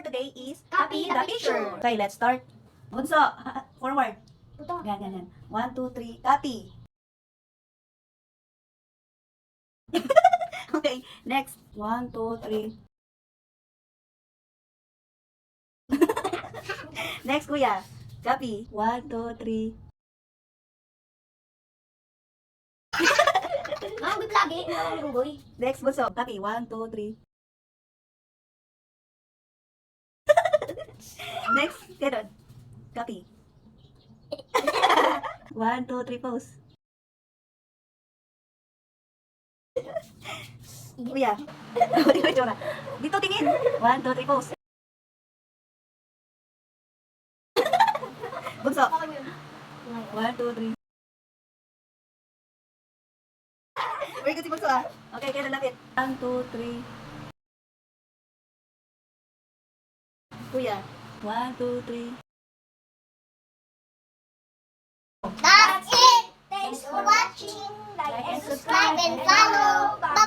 today is copy the picture. Okay, let's start. Bunso, forward. Ganyan. 1, 2, 3, copy. Okay, next. 1, 2, 3. Next, kuya. Copy. 1, 2, 3. Mabit lagi, narugoy. Next, bunso. Copy. 1, 2, 3. Next, ganun. Copy. 1, 2, 3, pose. Kuya. Dito tingin. 1, 2, 3, pose. Bunso. 1, 2, 3. Very good si Bunso ah. Okay, kaya nalapit. 1, 2, 3. Kuya. 1, 2, 3. That's it. Thanks for watching. Like and subscribe and follow. Bye.